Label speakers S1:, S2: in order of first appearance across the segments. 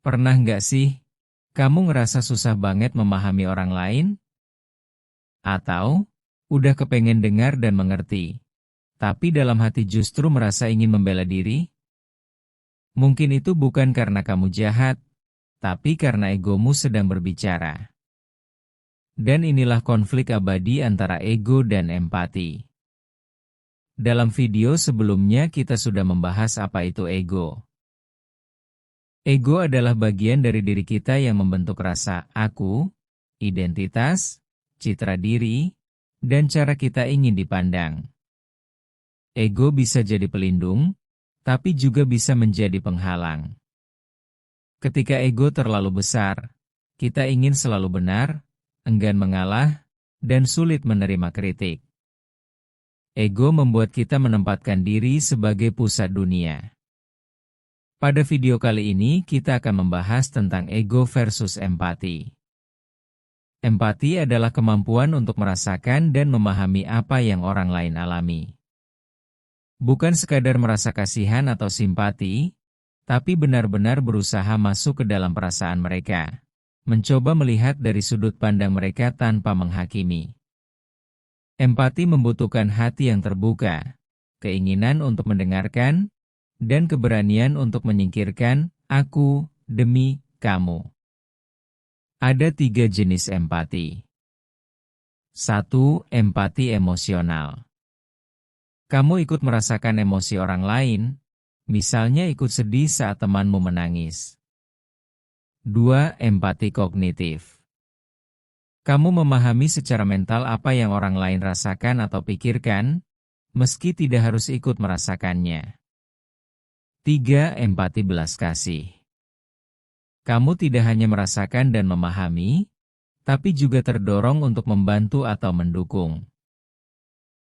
S1: Pernah nggak sih, kamu ngerasa susah banget memahami orang lain? Atau, udah kepengen dengar dan mengerti, tapi dalam hati justru merasa ingin membela diri? Mungkin itu bukan karena kamu jahat, tapi karena egomu sedang berbicara. Dan inilah konflik abadi antara ego dan empati. Dalam video sebelumnya kita sudah membahas apa itu ego. Ego adalah bagian dari diri kita yang membentuk rasa aku, identitas, citra diri, dan cara kita ingin dipandang. Ego bisa jadi pelindung, tapi juga bisa menjadi penghalang. Ketika ego terlalu besar, kita ingin selalu benar, enggan mengalah, dan sulit menerima kritik. Ego membuat kita menempatkan diri sebagai pusat dunia. Pada video kali ini kita akan membahas tentang ego versus empati. Empati adalah kemampuan untuk merasakan dan memahami apa yang orang lain alami. Bukan sekadar merasa kasihan atau simpati, tapi benar-benar berusaha masuk ke dalam perasaan mereka. Mencoba melihat dari sudut pandang mereka tanpa menghakimi. Empati membutuhkan hati yang terbuka, keinginan untuk mendengarkan, dan keberanian untuk menyingkirkan aku demi kamu. Ada 3 jenis empati. 1. Empati emosional. Kamu ikut merasakan emosi orang lain, misalnya ikut sedih saat temanmu menangis. 2. Empati kognitif. Kamu memahami secara mental apa yang orang lain rasakan atau pikirkan, meski tidak harus ikut merasakannya. 3. Empati belas kasih. Kamu tidak hanya merasakan dan memahami, tapi juga terdorong untuk membantu atau mendukung.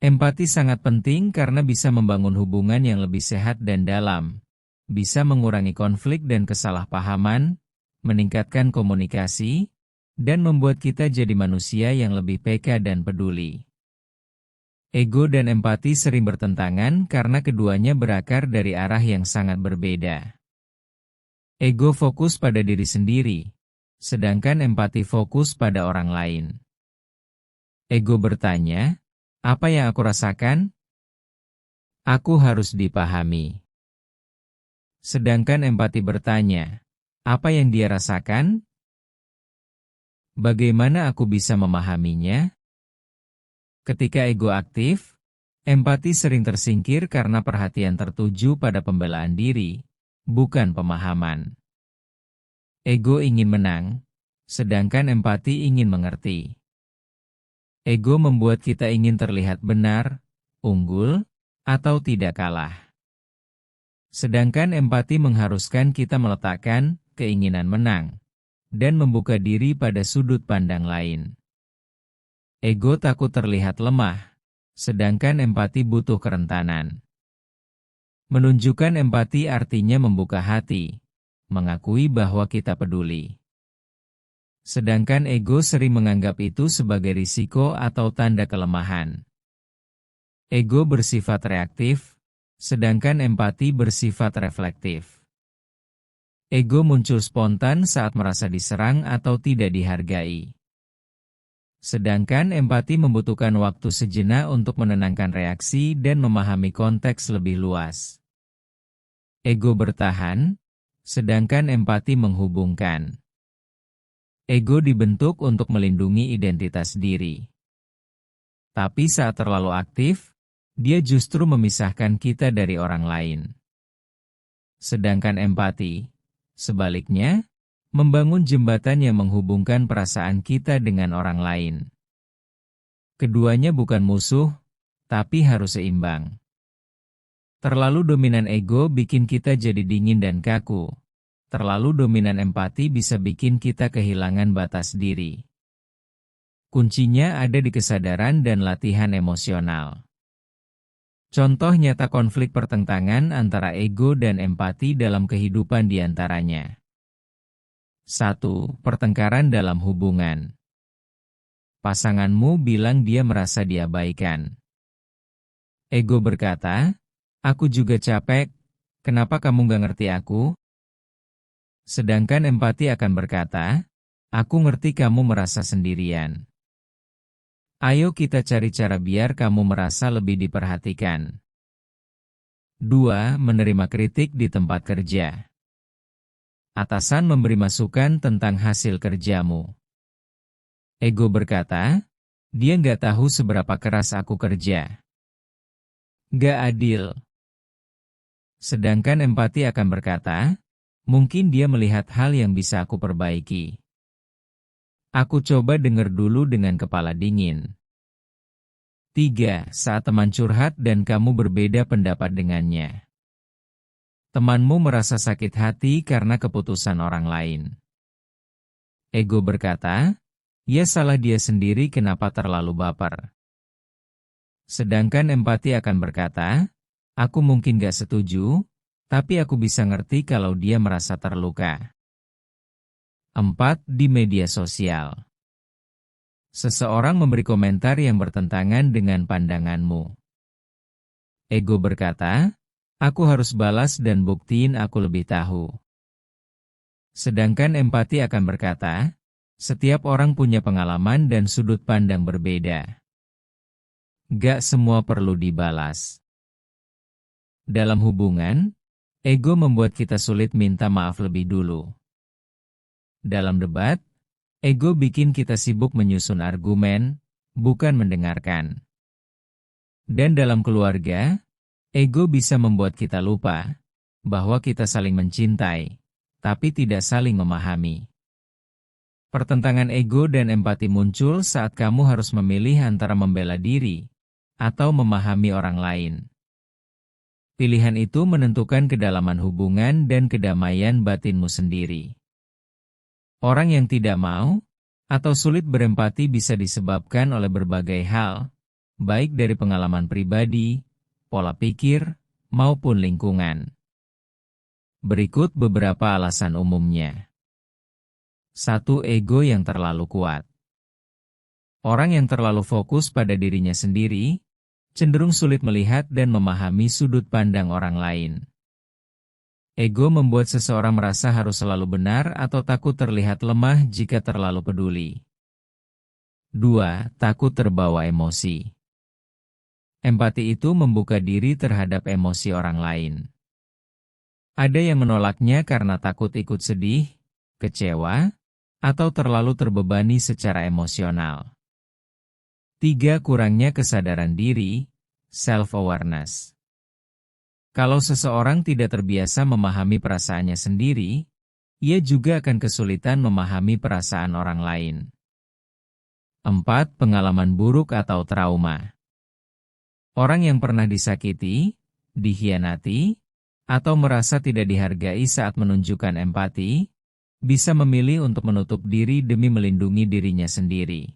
S1: Empati sangat penting karena bisa membangun hubungan yang lebih sehat dan dalam, bisa mengurangi konflik dan kesalahpahaman, meningkatkan komunikasi, dan membuat kita jadi manusia yang lebih peka dan peduli. Ego dan empati sering bertentangan karena keduanya berakar dari arah yang sangat berbeda. Ego fokus pada diri sendiri, sedangkan empati fokus pada orang lain. Ego bertanya, apa yang aku rasakan? Aku harus dipahami. Sedangkan empati bertanya, apa yang dia rasakan? Bagaimana aku bisa memahaminya? Ketika ego aktif, empati sering tersingkir karena perhatian tertuju pada pembelaan diri, bukan pemahaman. Ego ingin menang, sedangkan empati ingin mengerti. Ego membuat kita ingin terlihat benar, unggul, atau tidak kalah. Sedangkan empati mengharuskan kita meletakkan keinginan menang, dan membuka diri pada sudut pandang lain. Ego takut terlihat lemah, sedangkan empati butuh kerentanan. Menunjukkan empati artinya membuka hati, mengakui bahwa kita peduli. Sedangkan ego sering menganggap itu sebagai risiko atau tanda kelemahan. Ego bersifat reaktif, sedangkan empati bersifat reflektif. Ego muncul spontan saat merasa diserang atau tidak dihargai. Sedangkan empati membutuhkan waktu sejenak untuk menenangkan reaksi dan memahami konteks lebih luas. Ego bertahan, sedangkan empati menghubungkan. Ego dibentuk untuk melindungi identitas diri. Tapi saat terlalu aktif, dia justru memisahkan kita dari orang lain. Sedangkan empati, sebaliknya, membangun jembatan yang menghubungkan perasaan kita dengan orang lain. Keduanya bukan musuh, tapi harus seimbang. Terlalu dominan ego bikin kita jadi dingin dan kaku. Terlalu dominan empati bisa bikin kita kehilangan batas diri. Kuncinya ada di kesadaran dan latihan emosional. Contoh nyata konflik pertentangan antara ego dan empati dalam kehidupan diantaranya. 1. Pertengkaran dalam hubungan. Pasanganmu bilang dia merasa diabaikan. Ego berkata, aku juga capek, kenapa kamu gak ngerti aku? Sedangkan empati akan berkata, aku ngerti kamu merasa sendirian. Ayo kita cari cara biar kamu merasa lebih diperhatikan. 2. Menerima kritik di tempat kerja. Atasan memberi masukan tentang hasil kerjamu. Ego berkata, dia nggak tahu seberapa keras aku kerja. Nggak adil. Sedangkan empati akan berkata, mungkin dia melihat hal yang bisa aku perbaiki. Aku coba dengar dulu dengan kepala dingin. 3. Saat teman curhat dan kamu berbeda pendapat dengannya. Temanmu merasa sakit hati karena keputusan orang lain. Ego berkata, ya salah dia sendiri kenapa terlalu baper. Sedangkan empati akan berkata, aku mungkin gak setuju, tapi aku bisa ngerti kalau dia merasa terluka. 4. Di media sosial. Seseorang memberi komentar yang bertentangan dengan pandanganmu. Ego berkata, aku harus balas dan buktiin aku lebih tahu. Sedangkan empati akan berkata, setiap orang punya pengalaman dan sudut pandang berbeda. Gak semua perlu dibalas. Dalam hubungan, ego membuat kita sulit minta maaf lebih dulu. Dalam debat, ego bikin kita sibuk menyusun argumen, bukan mendengarkan. Dan dalam keluarga, ego bisa membuat kita lupa bahwa kita saling mencintai, tapi tidak saling memahami. Pertentangan ego dan empati muncul saat kamu harus memilih antara membela diri atau memahami orang lain. Pilihan itu menentukan kedalaman hubungan dan kedamaian batinmu sendiri. Orang yang tidak mau atau sulit berempati bisa disebabkan oleh berbagai hal, baik dari pengalaman pribadi, pola pikir, maupun lingkungan. Berikut beberapa alasan umumnya. 1. Ego yang terlalu kuat. Orang yang terlalu fokus pada dirinya sendiri, cenderung sulit melihat dan memahami sudut pandang orang lain. Ego membuat seseorang merasa harus selalu benar atau takut terlihat lemah jika terlalu peduli. 2. Takut terbawa emosi. Empati itu membuka diri terhadap emosi orang lain. Ada yang menolaknya karena takut ikut sedih, kecewa, atau terlalu terbebani secara emosional. 3. Kurangnya kesadaran diri, self-awareness. Kalau seseorang tidak terbiasa memahami perasaannya sendiri, ia juga akan kesulitan memahami perasaan orang lain. 4. Pengalaman buruk atau trauma. Orang yang pernah disakiti, dikhianati, atau merasa tidak dihargai saat menunjukkan empati, bisa memilih untuk menutup diri demi melindungi dirinya sendiri.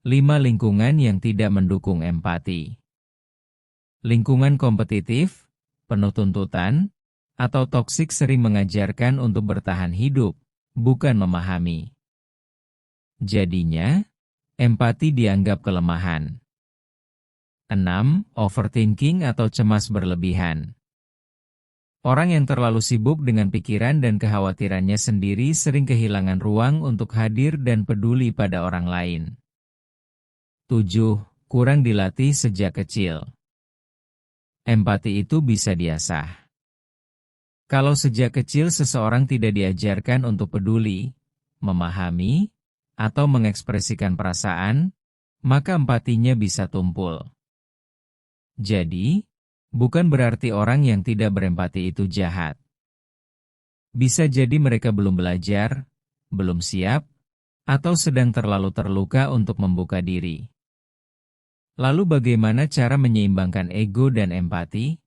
S1: 5. Lingkungan yang tidak mendukung empati. Lingkungan kompetitif, penuh tuntutan, atau toksik sering mengajarkan untuk bertahan hidup, bukan memahami. Jadinya, empati dianggap kelemahan. 6. Overthinking atau cemas berlebihan. Orang yang terlalu sibuk dengan pikiran dan kekhawatirannya sendiri sering kehilangan ruang untuk hadir dan peduli pada orang lain. 7. Kurang dilatih sejak kecil. Empati itu bisa diasah. Kalau sejak kecil seseorang tidak diajarkan untuk peduli, memahami, atau mengekspresikan perasaan, maka empatinya bisa tumpul. Jadi, bukan berarti orang yang tidak berempati itu jahat. Bisa jadi mereka belum belajar, belum siap, atau sedang terlalu terluka untuk membuka diri. Lalu bagaimana cara menyeimbangkan ego dan empati?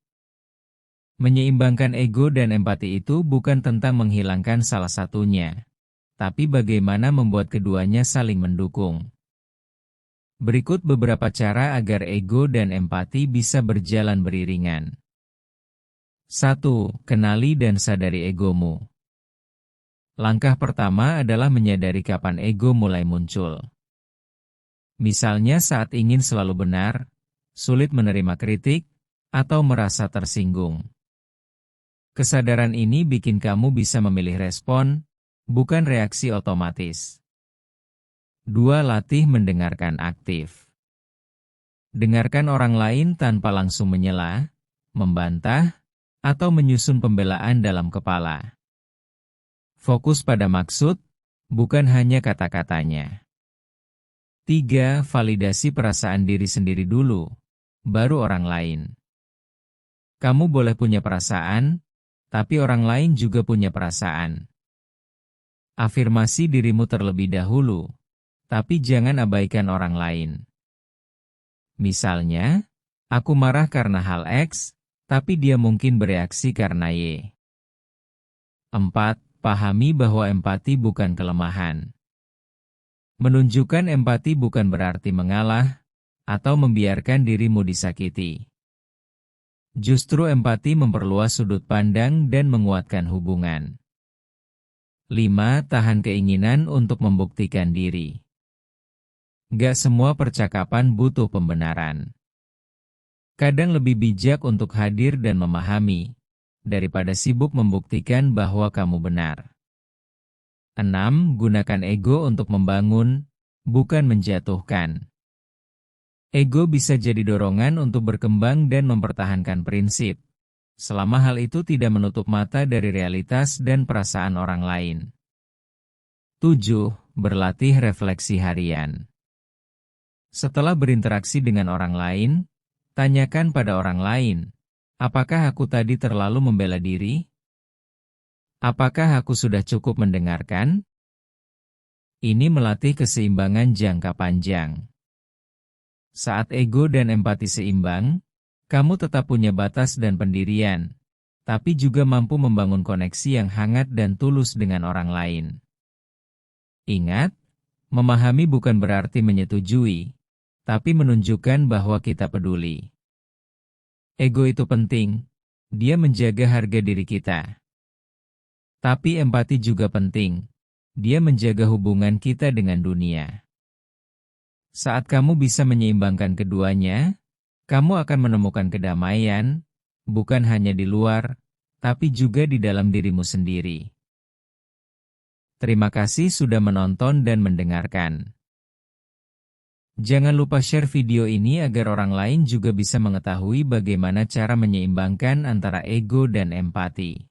S1: Menyeimbangkan ego dan empati itu bukan tentang menghilangkan salah satunya, tapi bagaimana membuat keduanya saling mendukung. Berikut beberapa cara agar ego dan empati bisa berjalan beriringan. 1. Kenali dan sadari egomu. Langkah pertama adalah menyadari kapan ego mulai muncul. Misalnya saat ingin selalu benar, sulit menerima kritik, atau merasa tersinggung. Kesadaran ini bikin kamu bisa memilih respon, bukan reaksi otomatis. 2. Latih mendengarkan aktif. Dengarkan orang lain tanpa langsung menyela, membantah, atau menyusun pembelaan dalam kepala. Fokus pada maksud, bukan hanya kata-katanya. 3. Validasi perasaan diri sendiri dulu, baru orang lain. Kamu boleh punya perasaan, tapi orang lain juga punya perasaan. Afirmasi dirimu terlebih dahulu, tapi jangan abaikan orang lain. Misalnya, aku marah karena hal X, tapi dia mungkin bereaksi karena Y. 4. Pahami bahwa empati bukan kelemahan. Menunjukkan empati bukan berarti mengalah, atau membiarkan dirimu disakiti. Justru empati memperluas sudut pandang dan menguatkan hubungan. 5. Tahan keinginan untuk membuktikan diri. Gak semua percakapan butuh pembenaran. Kadang lebih bijak untuk hadir dan memahami, daripada sibuk membuktikan bahwa kamu benar. 6. Gunakan ego untuk membangun, bukan menjatuhkan. Ego bisa jadi dorongan untuk berkembang dan mempertahankan prinsip, selama hal itu tidak menutup mata dari realitas dan perasaan orang lain. 7. Berlatih refleksi harian. Setelah berinteraksi dengan orang lain, tanyakan pada orang lain, apakah aku tadi terlalu membela diri? Apakah aku sudah cukup mendengarkan? Ini melatih keseimbangan jangka panjang. Saat ego dan empati seimbang, kamu tetap punya batas dan pendirian, tapi juga mampu membangun koneksi yang hangat dan tulus dengan orang lain. Ingat, memahami bukan berarti menyetujui, tapi menunjukkan bahwa kita peduli. Ego itu penting, dia menjaga harga diri kita. Tapi empati juga penting, dia menjaga hubungan kita dengan dunia. Saat kamu bisa menyeimbangkan keduanya, kamu akan menemukan kedamaian, bukan hanya di luar, tapi juga di dalam dirimu sendiri. Terima kasih sudah menonton dan mendengarkan. Jangan lupa share video ini agar orang lain juga bisa mengetahui bagaimana cara menyeimbangkan antara ego dan empati.